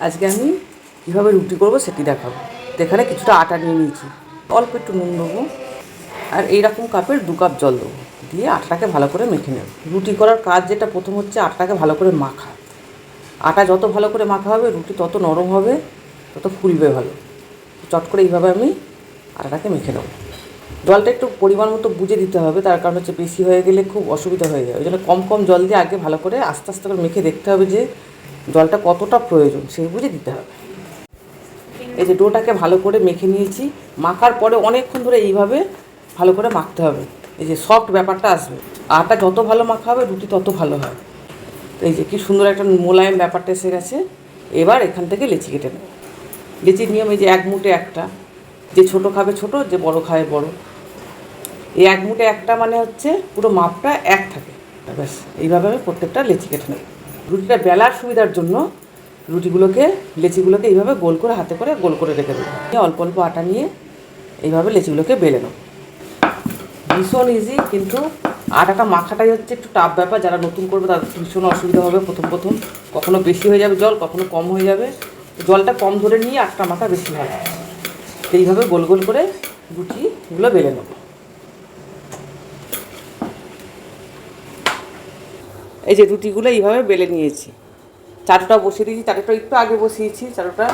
আজকে আমি কীভাবে রুটি করবো সেটি দেখাবো। তো এখানে কিছুটা আটা নিয়ে নিয়েছি, অল্প একটু নুন দেবো আর এইরকম কাপের 2 কাপ জল দেবো, দিয়ে আটাটাকে ভালো করে মেখে নেব। রুটি করার কাজ যেটা প্রথম হচ্ছে আটাটাকে ভালো করে মাখা। আটা যত ভালো করে মাখা হবে রুটি তত নরম হবে, তত ফুলবে ভালো। চট করে এইভাবে আমি আটাটাকে মেখে নেব। জলটা একটু পরিমাণ মতো বুঝে দিতে হবে, তার কারণ হচ্ছে বেশি হয়ে গেলে খুব অসুবিধা হয়ে যায়। ওই জন্য কম কম জল দিয়ে আগে ভালো করে আস্তে আস্তে করে মেখে দেখতে হবে যে জলটা কতটা প্রয়োজন, সেই বুঝে দিতে হবে। এই যে ডোটাকে ভালো করে মেখে নিয়েছি, মাখার পরে অনেকক্ষণ ধরে এইভাবে ভালো করে মাখতে হবে। এই যে সফট ব্যাপারটা আসবে, আটা যত ভালো মাখা হবে রুটি তত ভালো হয়। এই যে কি সুন্দর একটা মোলায়েম ব্যাপারটা এসে গেছে। এবার এখান থেকে লেচি কেটে নেব। লেচির নিয়ম এই যে 1 মুঠে একটা, যে ছোটো খাবে ছোটো, যে বড় খাবে বড়। এই 1 মুঠে একটা মানে হচ্ছে পুরো মাপটা এক থাকে। ব্যাস এইভাবে আমি প্রত্যেকটা লেচি কেটে নেব। রুটিটা বেলার সুবিধার জন্য লেচিগুলোকে এইভাবে গোল করে হাতে করে গোল করে রেখে দেবো। অল্প অল্প আটা নিয়ে এইভাবে লেচিগুলোকে বেলে নেব। ভীষণ ইজি, কিন্তু আটাটা মাখাটাই হচ্ছে একটু টাফ ব্যাপার। যারা নতুন করবে তাদের ভীষণ অসুবিধা হবে প্রথম কখনো বেশি হয়ে যাবে জল, কখনো কম হয়ে যাবে। জলটা কম ধরে নিয়ে আটটা মাখা বেশি হয়। এইভাবে গোল গোল করে রুটিগুলো বেলে নেব। এই যে রুটিগুলো এইভাবে বেলে নিয়েছি। চাটুটা বসিয়ে দিয়েছি, চাটুটা একটু আগে বসিয়েছি। চাটুটা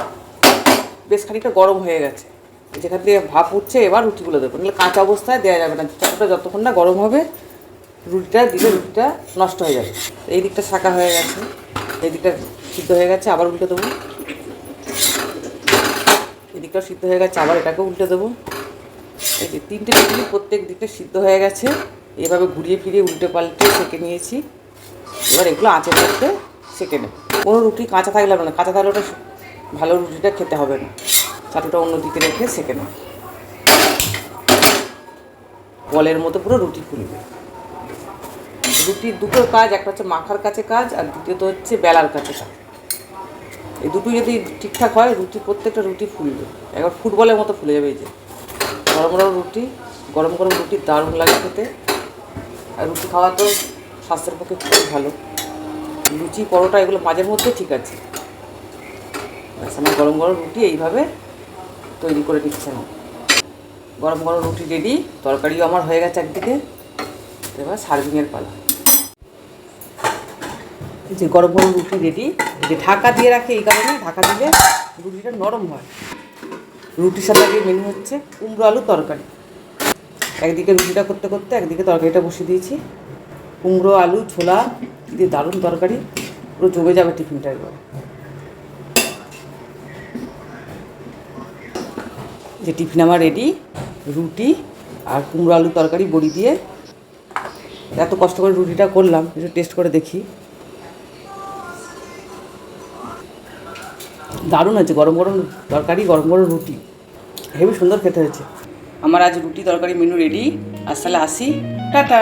বেশ খানিকটা গরম হয়ে গেছে, যেখান থেকে ভাপ উঠছে। এবার রুটিগুলো দেবো, নাহলে কাঁচা অবস্থায় দেওয়া যাবে না। চাটুটা যতক্ষণ না গরম হবে রুটিটা দিলে রুটিটা নষ্ট হয়ে যাবে। এই দিকটা শাঁকা হয়ে গেছে, এই দিকটা সিদ্ধ হয়ে গেছে, আবার উল্টে দেবো। এই দিকটাও সিদ্ধ হয়ে গেছে, আবার এটাকেও উল্টে দেবো। এই যে 3টে রুটি প্রত্যেক দিকটা সিদ্ধ হয়ে গেছে। এভাবে ঘুরিয়ে ফিরিয়ে উল্টে পাল্টে সেঁকে নিয়েছি। এবার এগুলো আঁচের মধ্যে সেঁকে নেব। কোনো রুটি কাঁচা থাকলে হবে না, কাঁচা থাকলে ওটা ভালো রুটিটা খেতে হবে না। চাটুটা অন্যদিকে রেখে সেঁকে নেব। বলের মতো পুরো রুটি ফুলবে। রুটির দুটো কাজ, একটা হচ্ছে মাখার কাছে কাজ, আর দ্বিতীয়ত হচ্ছে বেলার কাছে কাজ। এই দুটোই যদি ঠিকঠাক হয় প্রত্যেকটা রুটি ফুলবে, একবার ফুটবলের মতো ফুলে যাবে। এই যে গরম গরম রুটি দারুণ লাগে খেতে। আর রুটি খাওয়া তো স্বাস্থ্যের পক্ষে খুবই ভালো। লুচি পরোটা এগুলো মাঝের মধ্যে ঠিক আছে। আমার গরম রুটি এইভাবে তৈরি করে দিচ্ছে না। গরম রুটি রেডি, তরকারিও আমার হয়ে গেছে একদিকে। এবার সার্ভিংয়ের পালা। যে গরম রুটি রেডি। যে ঢাকা দিয়ে রাখে, এই কারণে ঢাকা দিলে রুটিটা নরম হয়। রুটির সাথে আগে মেনু হচ্ছে কুমড়ো আলু তরকারি। একদিকে রুটিটা করতে করতে একদিকে তরকারিটা বসিয়ে দিয়েছি। কুমড়ো আলু ছোলা দিয়ে দারুণ তরকারি, পুরো জমে যাবে টিফিনটা। এবার যে টিফিন আমার রেডি, রুটি আর কুমড়ো আলু তরকারি বড়ি দিয়ে। এত কষ্ট করে রুটিটা করলাম, একটু টেস্ট করে দেখি। দারুণ হয়েছে, গরম তরকারি, গরম রুটি, হেবি সুন্দর খেতে হয়েছে। আমার আজ রুটি তরকারি মেনু রেডি। আজ তাহলে আসি, টাটা।